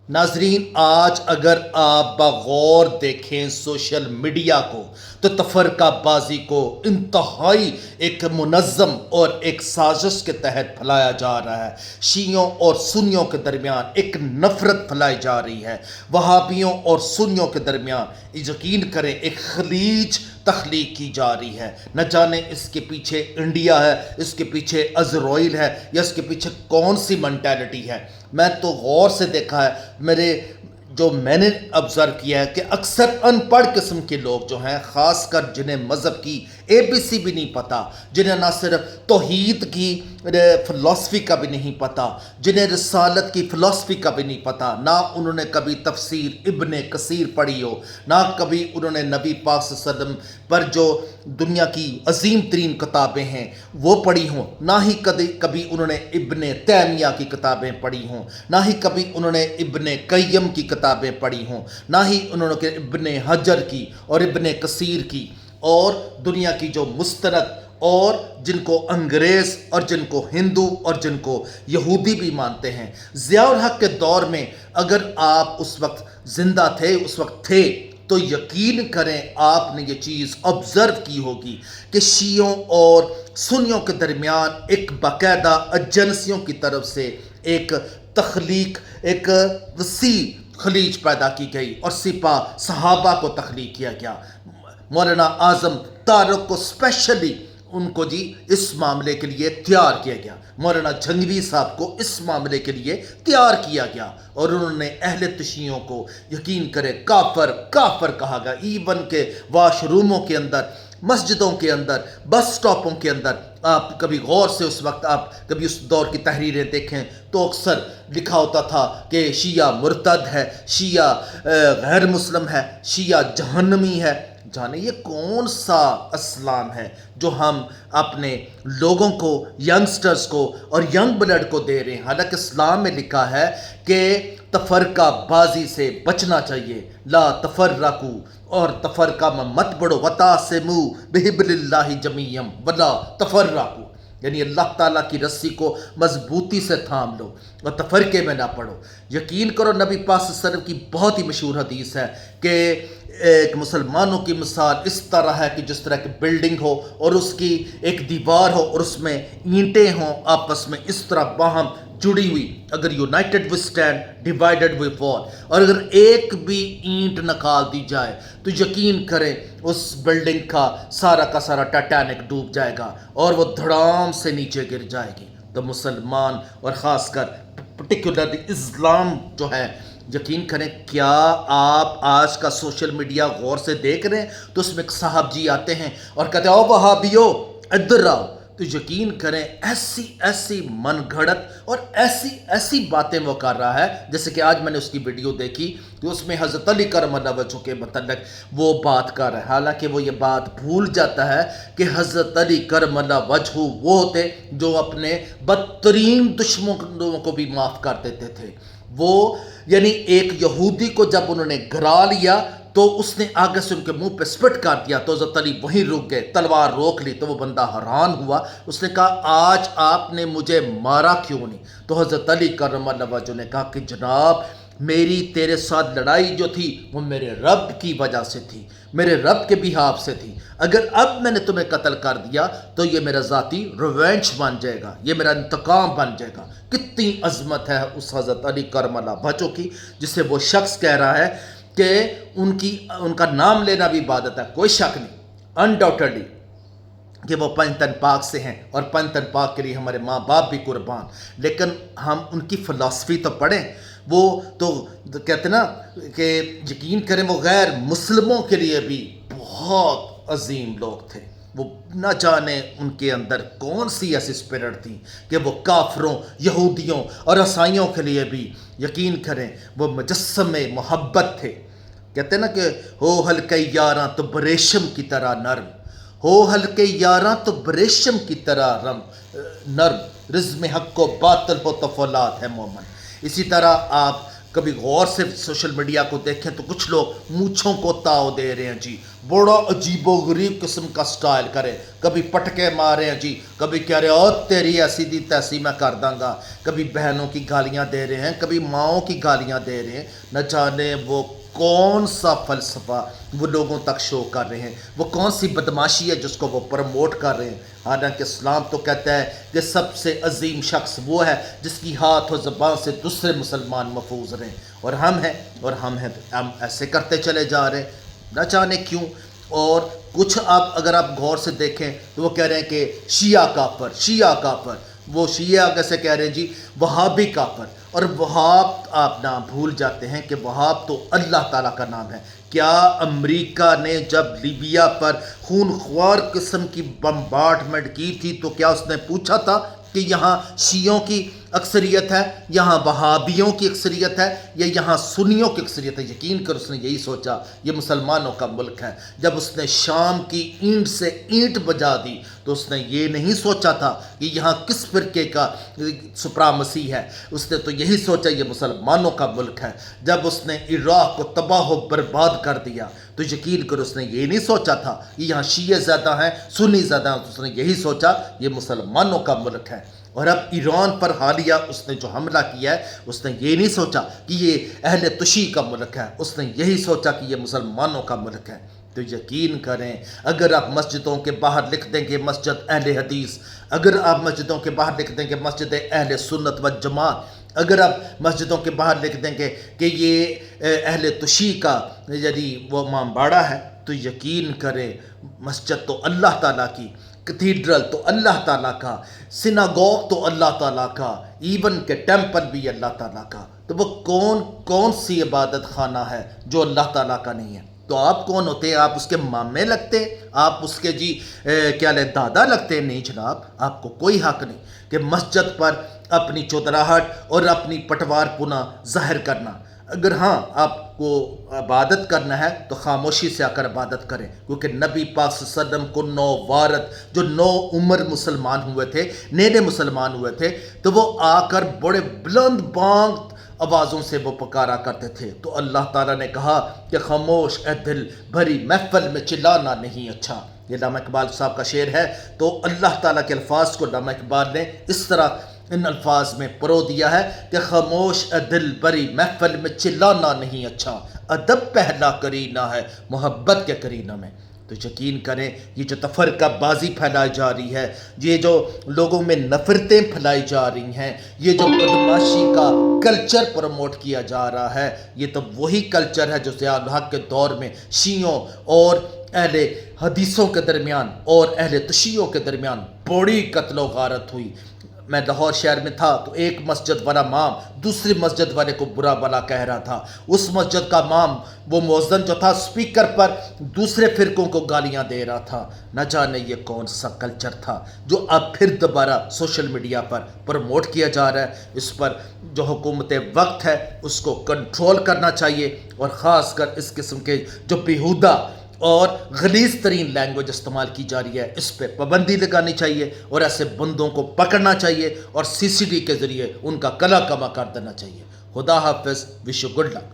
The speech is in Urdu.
ناظرین، آج اگر آپ بغور دیکھیں سوشل میڈیا کو تو تفرقہ بازی کو انتہائی ایک منظم اور ایک سازش کے تحت پھیلایا جا رہا ہے۔ شیعوں اور سنیوں کے درمیان ایک نفرت پھیلائی جا رہی ہے، وہابیوں اور سنیوں کے درمیان یقین کریں ایک خلیج تخلیق کی جا رہی ہے۔ نہ جانے اس کے پیچھے انڈیا ہے، اس کے پیچھے اسرائیل ہے، یا اس کے پیچھے کون سی مینٹالٹی ہے۔ میں تو غور سے دیکھا ہے، میں نے آبزرو کیا ہے کہ اکثر ان پڑھ قسم کے لوگ جو ہیں، خاص کر جنہیں مذہب کی اے بی سی بھی نہیں پتہ، جنہیں نہ صرف توحید کی فلسفی کا بھی نہیں پتہ، جنہیں رسالت کی فلسفی کا بھی نہیں پتہ، نہ انہوں نے کبھی تفسیر ابن کثیر پڑھی ہو، نہ کبھی انہوں نے نبی پاک صلی اللہ علیہ وسلم پر جو دنیا کی عظیم ترین کتابیں ہیں وہ پڑھی ہوں، نہ ہی کبھی انہوں نے ابن تیمیہ کی کتابیں پڑھی ہوں، نہ ہی کبھی انہوں نے ابن قیم کی کتابیں پڑھی ہوں، نہ ہی انہوں نے ابن حجر کی اور ابن کثیر کی، اور دنیا کی جو مستند اور جن کو انگریز اور جن کو ہندو اور جن کو یہودی بھی مانتے ہیں۔ ضیاء الحق کے دور میں اگر آپ اس وقت زندہ تھے، اس وقت تھے، تو یقین کریں آپ نے یہ چیز آبزرو کی ہوگی کہ شیعوں اور سنیوں کے درمیان ایک باقاعدہ ایجنسیوں کی طرف سے ایک تخلیق، ایک وسیع خلیج پیدا کی گئی اور سپہ صحابہ کو تخلیق کیا گیا۔ مولانا اعظم طارق کو اسپیشلی ان کو اس معاملے کے لیے تیار کیا گیا، مولانا جھنگوی صاحب کو اس معاملے کے لیے تیار کیا گیا، اور انہوں نے اہل تشیعوں کو یقین کرے کافر کافر کہا گیا۔ ایون کہ واش روموں کے اندر، مسجدوں کے اندر، بس سٹاپوں کے اندر، آپ کبھی غور سے اس وقت آپ کبھی اس دور کی تحریریں دیکھیں تو اکثر لکھا ہوتا تھا کہ شیعہ مرتد ہے، شیعہ غیر مسلم ہے، شیعہ جہنمی ہے۔ جانے یہ کون سا اسلام ہے جو ہم اپنے لوگوں کو، ینگسٹرز کو اور ینگ بلڈ کو دے رہے ہیں؟ حالانکہ اسلام میں لکھا ہے کہ تفرقہ بازی سے بچنا چاہیے، لا تفرقو، اور تفرقہ میں مت بڑھو، وتعتصموا بحبل اللہ جمیعا ولا تفرقوا، یعنی اللہ تعالیٰ کی رسی کو مضبوطی سے تھام لو اور تفرقے میں نہ پڑو۔ یقین کرو نبی پاک صلی اللہ علیہ وسلم کی بہت ہی مشہور حدیث ہے کہ ایک مسلمانوں کی مثال اس طرح ہے کہ جس طرح کی بلڈنگ ہو اور اس کی ایک دیوار ہو اور اس میں اینٹیں ہوں آپس میں اس طرح باہم جڑی ہوئی، اگر یونائٹڈ وی اسٹینڈ ڈیوائڈڈ وی فال، اور اگر ایک بھی اینٹ نکال دی جائے تو یقین کریں اس بلڈنگ کا سارا ٹائٹینک ڈوب جائے گا اور وہ دھڑام سے نیچے گر جائے گی۔ تو مسلمان اور خاص کر پرٹیکولرلی اسلام جو ہے، یقین کریں کیا آپ آج کا سوشل میڈیا غور سے دیکھ رہے ہیں تو اس میں ایک صاحب جی آتے ہیں اور کہتے ہیں او وہابیو ادھر آؤ، تو یقین کریں ایسی من گھڑت اور ایسی باتیں وہ کر رہا ہے، جیسے کہ آج میں نے اس کی ویڈیو دیکھی کہ اس میں حضرت علی کرم اللہ وجہہ کے متعلق وہ بات کر رہا ہے، حالانکہ وہ یہ بات بھول جاتا ہے کہ حضرت علی کرم اللہ وجہہ وہ ہوتے جو اپنے بدترین دشمنوں کو بھی معاف کر دیتے تھے۔ وہ یعنی ایک یہودی کو جب انہوں نے گرا لیا تو اس نے آگے سے ان کے منہ پہ سپٹ کر دیا تو حضرت علی وہیں رک گئے، تلوار روک لی، تو وہ بندہ حیران ہوا، اس نے کہا آج آپ نے مجھے مارا کیوں نہیں؟ تو حضرت علی کرم اللہ وجہہ نے کہا کہ جناب میری تیرے ساتھ لڑائی جو تھی وہ میرے رب کی وجہ سے تھی، میرے رب کے بہاف سے تھی، اگر اب میں نے تمہیں قتل کر دیا تو یہ میرا ذاتی ریونج بن جائے گا، یہ میرا انتقام بن جائے گا۔ کتنی عظمت ہے اس حضرت علی کرم اللہ وجہہ کی، جسے وہ شخص کہہ رہا ہے کہ ان کا نام لینا بھی عبادت ہے، کوئی شک نہیں، انڈاؤٹڈلی کہ وہ پنجتن پاک سے ہیں اور پنجتن پاک کے لیے ہمارے ماں باپ بھی قربان، لیکن ہم ان کی فلسفی تو پڑھیں۔ وہ تو کہتے ہیں نا کہ یقین کریں وہ غیر مسلموں کے لیے بھی بہت عظیم لوگ تھے، وہ نہ جانے ان کے اندر کون سی ایسی اسپرٹ تھی کہ وہ کافروں، یہودیوں اور عیسائیوں کے لیے بھی یقین کریں وہ مجسم محبت تھے۔ کہتے ہیں نا کہ ہو ہلکے یاراں تو بریشم کی طرح نرم، ہو ہلکے یاراں تو بریشم کی طرح نرم، رزم حق و باطل ہو تو فولاد ہے مومن۔ اسی طرح آپ کبھی غور سے سوشل میڈیا کو دیکھیں تو کچھ لوگ مونچھوں کو تاؤ دے رہے ہیں جی، بڑا عجیب و غریب قسم کا سٹائل کریں، کبھی پٹکے مارے ہیں جی، کبھی کہہ رہے ہیں اور تیری ایسی دی تیسی میں کر دوں گا، کبھی بہنوں کی گالیاں دے رہے ہیں، کبھی ماؤں کی گالیاں دے رہے ہیں، نہ جانے وہ کون سا فلسفہ وہ لوگوں تک شو کر رہے ہیں، وہ کون سی بدماشی ہے جس کو وہ پروموٹ کر رہے ہیں۔ حالانکہ اسلام تو کہتا ہے کہ سب سے عظیم شخص وہ ہے جس کی ہاتھ و زبان سے دوسرے مسلمان محفوظ رہیں، اور ہم ہیں تو ہم ایسے کرتے چلے جا رہے ہیں، نہ جانے کیوں۔ اور کچھ اگر آپ غور سے دیکھیں تو وہ کہہ رہے ہیں کہ شیعہ کافر، وہ شیعہ کیسے کہہ رہے ہیں جی، وہابی کافر، اور وہاب آپ نام بھول جاتے ہیں کہ وہاب تو اللہ تعالیٰ کا نام ہے۔ کیا امریکہ نے جب لیبیا پر خونخوار قسم کی بمبارڈمنٹ کی تھی تو کیا اس نے پوچھا تھا کہ یہاں شیعوں کی اکثریت ہے، یہاں وہابیوں کی اکثریت ہے، یا یہاں سنیوں کی اکثریت ہے؟ یقین کر اس نے یہی سوچا یہ مسلمانوں کا ملک ہے۔ جب اس نے شام کی اینٹ سے اینٹ بجا دی تو اس نے یہ نہیں سوچا تھا کہ یہاں کس فرقے کا سپرامسی ہے، اس نے تو یہی سوچا یہ مسلمانوں کا ملک ہے۔ جب اس نے عراق کو تباہ و برباد کر دیا تو یقین کر اس نے یہ نہیں سوچا تھا کہ یہاں شیعہ زیادہ ہیں، سنی زیادہ ہیں، تو اس نے یہی سوچا یہ مسلمانوں کا ملک ہے۔ اور اب ایران پر حالیہ اس نے جو حملہ کیا ہے اس نے یہ نہیں سوچا کہ یہ اہل تشیع کا ملک ہے، اس نے یہی سوچا کہ یہ مسلمانوں کا ملک ہے۔ تو یقین کریں اگر آپ مسجدوں کے باہر لکھ دیں گے مسجد اہل حدیث، اگر آپ مسجدوں کے باہر لکھ دیں گے مسجد اہل سنت و جماعت، اگر آپ مسجدوں کے باہر لکھ دیں گے کہ یہ اہل تشیع کا یعنی وہ امام باڑہ ہے، تو یقین کریں مسجد تو اللہ تعالیٰ کی، کیتھیڈرل تو اللہ تعالیٰ کا، سیناگوگ تو اللہ تعالیٰ کا، ایون کہ ٹیمپل بھی اللہ تعالیٰ کا، تو وہ کون سی عبادت خانہ ہے جو اللہ تعالیٰ کا نہیں ہے؟ تو آپ کون ہوتے ہیں؟ آپ اس کے مامے لگتے، آپ اس کے کیا لے دادا لگتے؟ نہیں جناب، آپ کو کوئی حق نہیں کہ مسجد پر اپنی چودراہٹ اور اپنی پٹوار پنا ظاہر کرنا۔ اگر ہاں آپ کو عبادت کرنا ہے تو خاموشی سے آ کر عبادت کریں، کیونکہ نبی پاک صلی اللہ علیہ وسلم کو 9 وارث جو 9 عمر مسلمان ہوئے تھے، نئے مسلمان ہوئے تھے، تو وہ آ کر بڑے بلند بانگ آوازوں سے وہ پکارا کرتے تھے، تو اللہ تعالیٰ نے کہا کہ خاموش اے دل بھری محفل میں چلانا نہیں اچھا۔ یہ علامہ اقبال صاحب کا شعر ہے۔ تو اللہ تعالیٰ کے الفاظ کو علامہ اقبال نے اس طرح ان الفاظ میں پرو دیا ہے کہ خاموش اے دل بھری محفل میں چلانا نہیں اچھا، ادب پہلا کرینہ ہے محبت کے کرینہ میں۔ تو یقین کریں یہ جو تفرقہ بازی پھیلائی جا رہی ہے، یہ جو لوگوں میں نفرتیں پھیلائی جا رہی ہیں، یہ جو بدماشی کا کلچر پروموٹ کیا جا رہا ہے، یہ تو وہی کلچر ہے جو ضیاء الحق کے دور میں شیعوں اور اہل حدیثوں کے درمیان اور اہل تشیعوں کے درمیان بڑی قتل و غارت ہوئی۔ میں لاہور شہر میں تھا تو ایک مسجد والا امام دوسری مسجد والے کو برا بلا کہہ رہا تھا، اس مسجد کا امام وہ مؤذن جو تھا اسپیکر پر دوسرے فرقوں کو گالیاں دے رہا تھا۔ نہ جانے یہ کون سا کلچر تھا جو اب پھر دوبارہ سوشل میڈیا پر پروموٹ کیا جا رہا ہے۔ اس پر جو حکومت وقت ہے اس کو کنٹرول کرنا چاہیے، اور خاص کر اس قسم کے جو بیہودہ اور غلیظ ترین لینگویج استعمال کی جا رہی ہے اس پہ پابندی لگانی چاہیے، اور ایسے بندوں کو پکڑنا چاہیے اور CCTV کے ذریعے ان کا کلا کما کر دینا چاہیے۔ خدا حافظ، وش یو گڈ لک۔